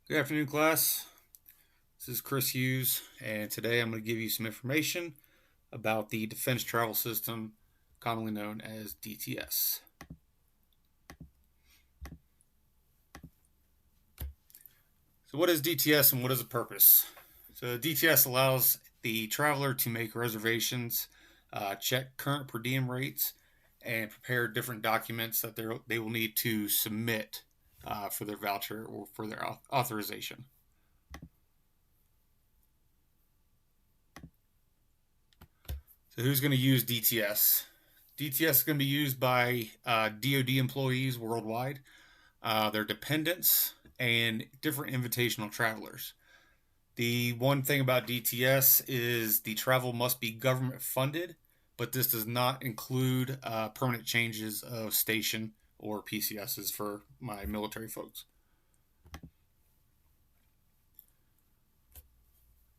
Good afternoon, class. This is Chris Hughes, and today I'm going to give you some information about the Defense Travel System, commonly known as DTS. So, what is DTS and what is the purpose? So, DTS allows the traveler to make reservations, check current per diem rates, and prepare different documents that they will need to submit for their voucher or for their authorization. So who's going to use DTS? DTS is going to be used by DoD employees worldwide, their dependents, and different invitational travelers. The one thing about DTS is the travel must be government funded, but this does not include permanent changes of station or PCSs for my military folks.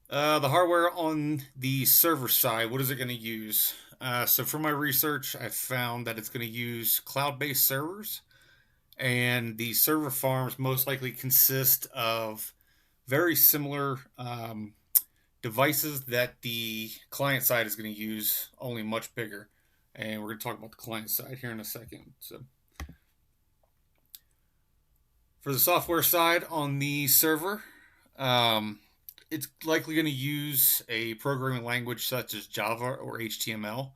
The hardware on the server side, what is it going to use? So, for my research, I found that it's going to use cloud based servers, and the server farms most likely consist of very similar devices that the client side is going to use, only much bigger. And we're going to talk about the client side here in a second. So, for the software side on the server, um, it's likely going to use a programming language such as Java or HTML,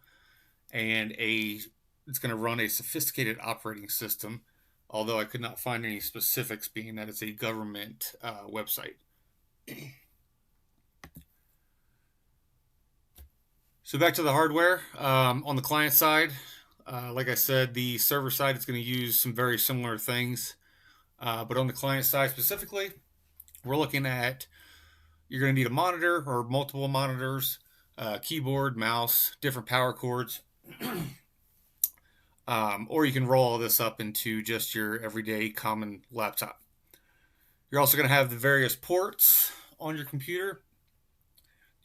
and it's going to run a sophisticated operating system. Although I could not find any specifics, being that it's a government website. So back to the hardware. On the client side, like I said, the server side is going to use some very similar things, but on the client side specifically, we're looking at you're going to need a monitor or multiple monitors, keyboard, mouse, different power cords, or you can roll all this up into just your everyday common laptop. You're also going to have the various ports on your computer,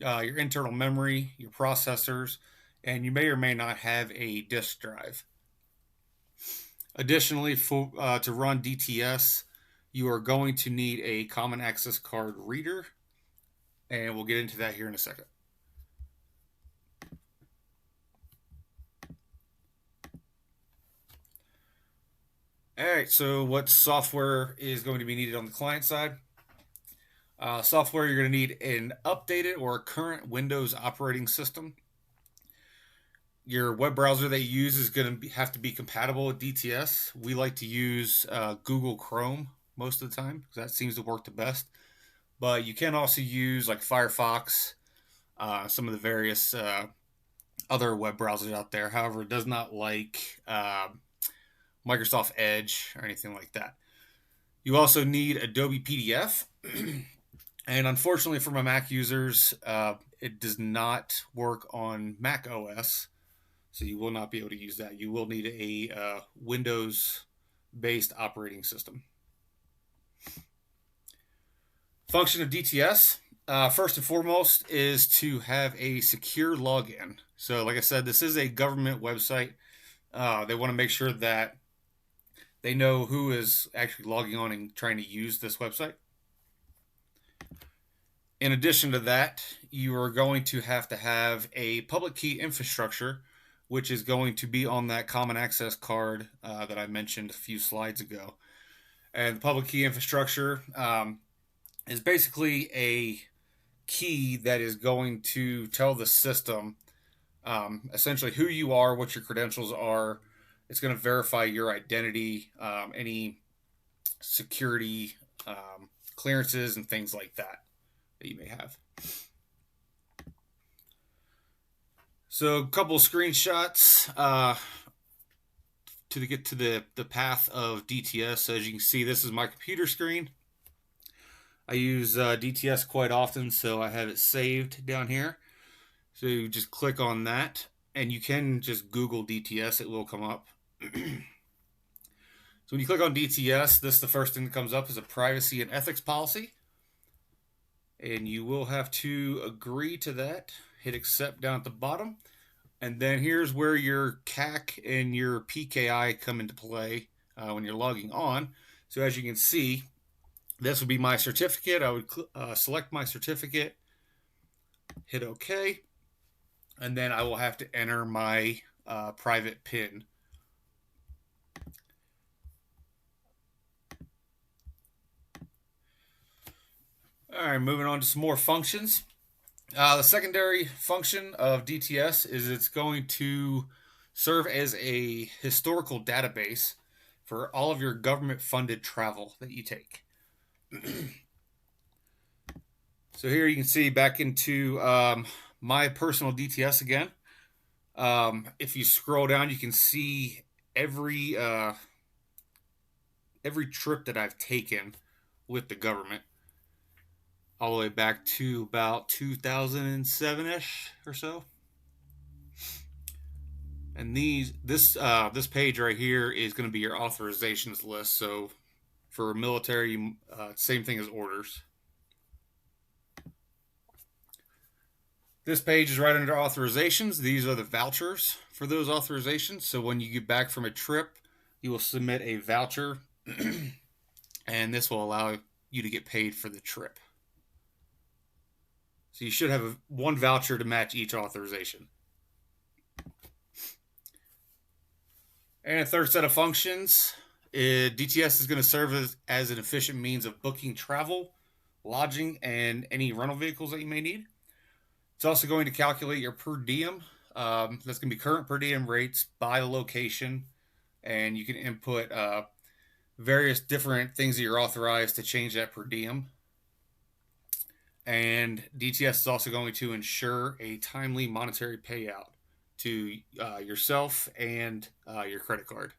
your internal memory, your processors, and you may or may not have a disk drive. Additionally, to run DTS, you are going to need a common access card reader, and we'll get into that here in a second. All right, so what software is going to be needed on the client side? Software, you're going to need an updated or current Windows operating system. Your web browser that you use is going to have to be compatible with DTS. We like to use Google Chrome most of the time because that seems to work the best. But you can also use like Firefox, some of the various other web browsers out there. However, it does not like Microsoft Edge or anything like that. You also need Adobe PDF. And unfortunately for my Mac users, it does not work on Mac OS. So you will not be able to use that. You will need a Windows based operating system. Function of DTS, first and foremost, is to have a secure login. So, like I said, this is a government website. They want to make sure that they know who is actually logging on and trying to use this website. In addition to that, you are going to have a public key infrastructure, which is going to be on that common access card that I mentioned a few slides ago. And the public key infrastructure is basically a key that is going to tell the system essentially who you are, what your credentials are. It's going to verify your identity, any security clearances, and things like that you may have. So, a couple of screenshots to get to the path of DTS. So as you can see, this is my computer screen. I use DTS quite often, so I have it saved down here. So you just click on that, and you can just Google DTS, it will come up. So when you click on DTS, this the first thing that comes up is a privacy and ethics policy. And you will have to agree to that. Hit accept down at the bottom. And then here's where your CAC and your PKI come into play when you're logging on. So as you can see, This would be my certificate. I would select my certificate, hit OK, and then I will have to enter my private PIN. All right, moving on to some more functions. The secondary function of DTS is it's going to serve as a historical database for all of your government funded travel that you take. So here you can see back into my personal DTS again. If you scroll down, you can see every trip that I've taken with the government, all the way back to about 2007-ish or so. And this page right here is going to be your authorizations list. So for military, same thing as orders. This page is right under authorizations. These are the vouchers for those authorizations. So when you get back from a trip, you will submit a voucher, and this will allow you to get paid for the trip. So you should have one voucher to match each authorization. And a third set of functions, DTS is going to serve as an efficient means of booking travel, lodging, and any rental vehicles that you may need. It's also going to calculate your per diem. That's going to be current per diem rates by the location, and you can input various different things that you're authorized to change that per diem. And DTS is also going to ensure a timely monetary payout to yourself and your credit card.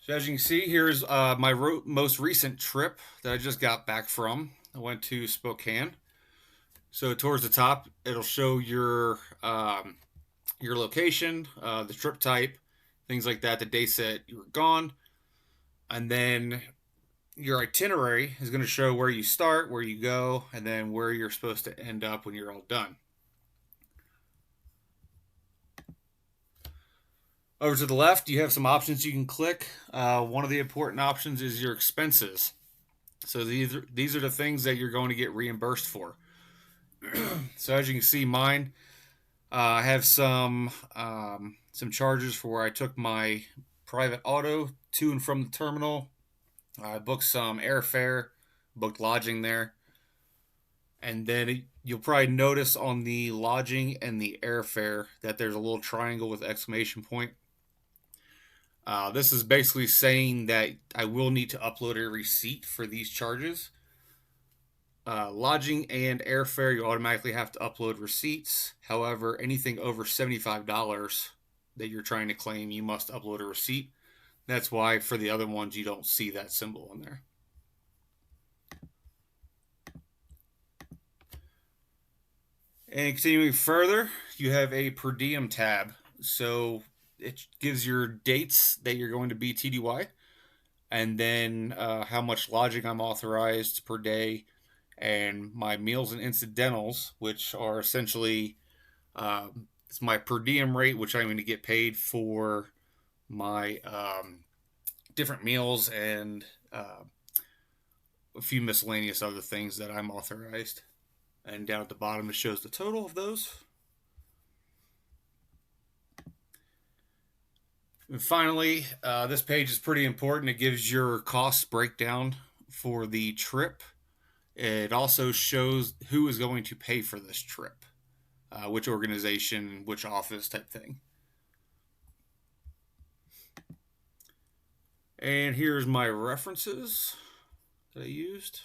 So as you can see, here's my most recent trip that I just got back from. I went to Spokane. So towards the top, it'll show your location, the trip type, things like that, the dates that you were gone. And then your itinerary is going to show where you start, where you go, and then where you're supposed to end up when you're all done. Over to the left, you have some options you can click. One of the important options is your expenses. So these are the things that you're going to get reimbursed for. So as you can see, mine, I have some charges for where I took my private auto to and from the terminal. I booked some airfare, booked lodging there. And then you'll probably notice on the lodging and the airfare that there's a little triangle with exclamation point. This is basically saying that I will need to upload a receipt for these charges. Lodging and airfare, you automatically have to upload receipts. However, anything over $75 that you're trying to claim, you must upload a receipt. That's why for the other ones, you don't see that symbol in there. And continuing further, you have a per diem tab. So it gives your dates that you're going to be TDY, and then how much lodging I'm authorized per day, and my meals and incidentals, which are essentially it's my per diem rate, which I'm going to get paid for my different meals and a few miscellaneous other things that I'm authorized. And down at the bottom, it shows the total of those. And finally, this page is pretty important. It gives your cost breakdown for the trip. It also shows who is going to pay for this trip, which organization, which office type thing. And here's my references that I used.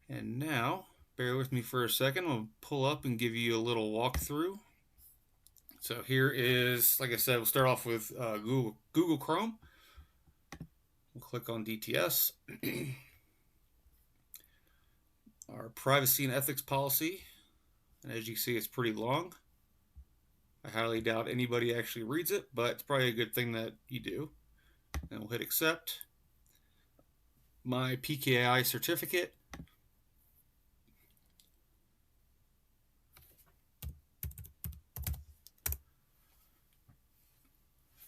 And now, bear with me for a second. I'll pull up and give you a little walkthrough. So here is, like I said, we'll start off with Google Chrome. We'll click on DTS. Our privacy and ethics policy. And as you see, it's pretty long. I highly doubt anybody actually reads it, but it's probably a good thing that you do. And we'll hit accept. My PKI certificate.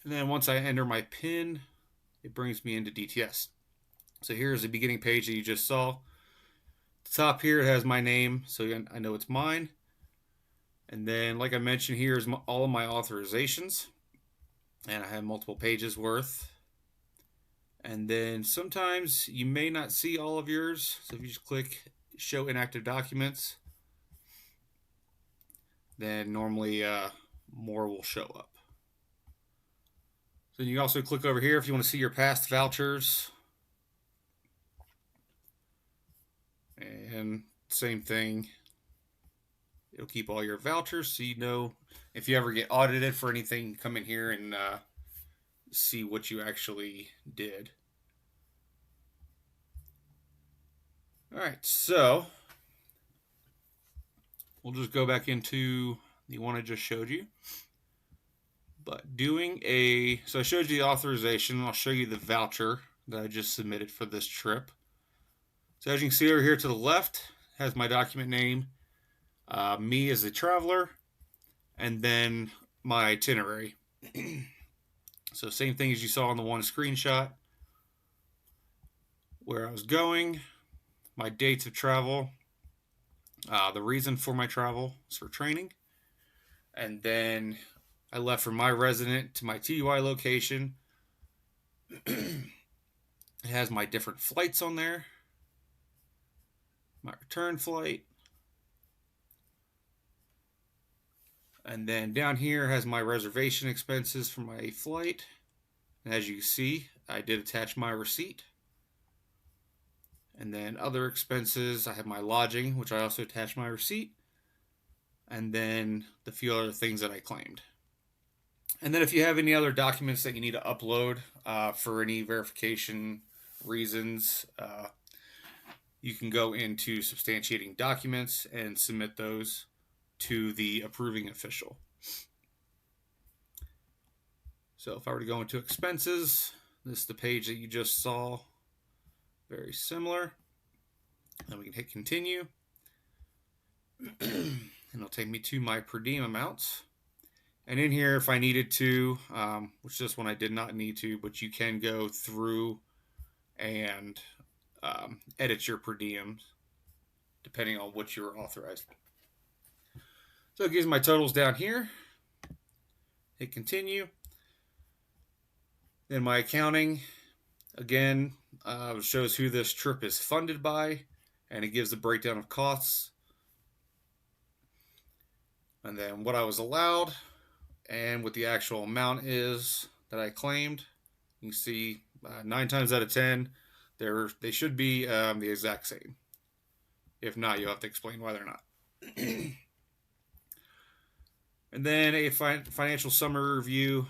And then once I enter my PIN, it brings me into DTS. So here's the beginning page that you just saw. The top here it has my name, so I know it's mine. And then, like I mentioned, here's all of my authorizations, and I have multiple pages worth. And then sometimes you may not see all of yours, so if you just click Show Inactive Documents, then normally more will show up. So you can also click over here if you want to see your past vouchers. And same thing, it'll keep all your vouchers so you know if you ever get audited for anything, come in here and see what you actually did. All right, so we'll just go back into the one I just showed you. But so I showed you the authorization, I'll show you the voucher that I just submitted for this trip. So as you can see over here to the left, has my document name, me as the traveler, and then my itinerary. So same thing as you saw on the one screenshot, where I was going, my dates of travel, the reason for my travel is for training, and then I left from my resident to my TUI location. It has my different flights on there, my return flight, and then down here has my reservation expenses for my flight. And as you see, I did attach my receipt. And then other expenses, I have my lodging, which I also attached my receipt. And then the few other things that I claimed. And then if you have any other documents that you need to upload for any verification reasons, you can go into substantiating documents and submit those to the approving official. So if I were to go into expenses, this is the page that you just saw. Very similar. Then we can hit continue. And it'll take me to my per diem amounts. And in here, if I needed to, which this one I did not need to, but you can go through and edit your per diems depending on what you're authorized. So it gives my totals down here. Hit continue. Then my accounting, again, shows who this trip is funded by, and it gives the breakdown of costs. And then what I was allowed, and what the actual amount is that I claimed. You can see 9 times out of 10, they should be the exact same. If not, you'll have to explain why they're not. And then a financial summary review.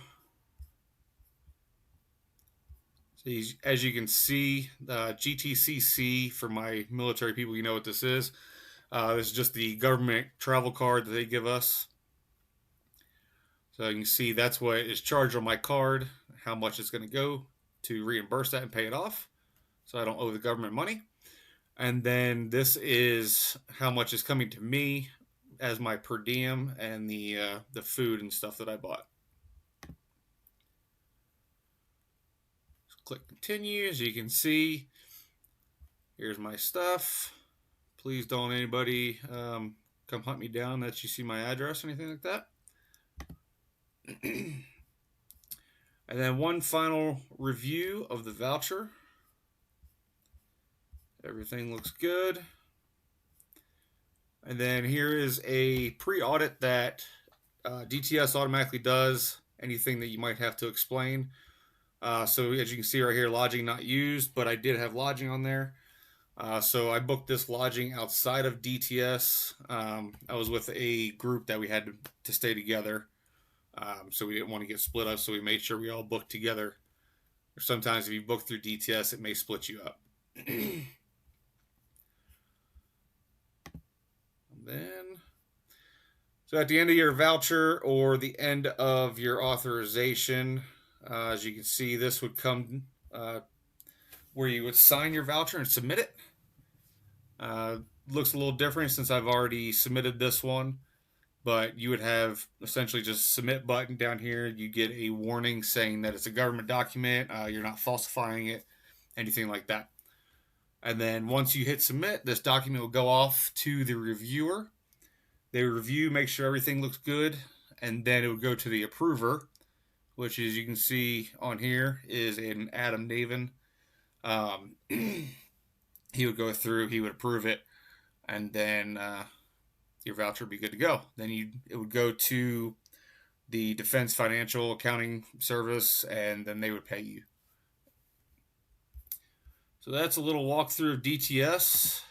So as you can see, GTCC, for my military people, you know what this is. This is just the government travel card that they give us. So you can see that's what is charged on my card, how much it's going to go to reimburse that and pay it off, so I don't owe the government money. And then this is how much is coming to me as my per diem and the food and stuff that I bought. Just click continue. As you can see, here's my stuff. Please don't anybody come hunt me down that you see my address or anything like that. And then one final review of the voucher. Everything looks good. And then here is a pre-audit that DTS automatically does anything that you might have to explain. So as you can see right here, lodging not used, but I did have lodging on there. So I booked this lodging outside of DTS. I was with a group that we had to stay together. So we didn't want to get split up, so we made sure we all booked together. Or sometimes if you book through DTS, it may split you up. So at the end of your voucher or the end of your authorization, as you can see, this would come where you would sign your voucher and submit it. Looks a little different since I've already submitted this one, but you would have essentially just submit button down here. You get a warning saying that it's a government document, you're not falsifying it, anything like that. And then once you hit submit, this document will go off to the reviewer. They review, make sure everything looks good, and then it would go to the approver, which, as you can see on here, is an Adam Navin. He would go through, he would approve it, and then your voucher would be good to go. Then it would go to the Defense Financial Accounting Service, and then they would pay you. So that's a little walkthrough of DTS.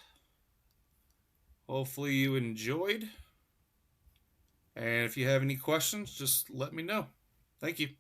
Hopefully you enjoyed. And if you have any questions, just let me know. Thank you.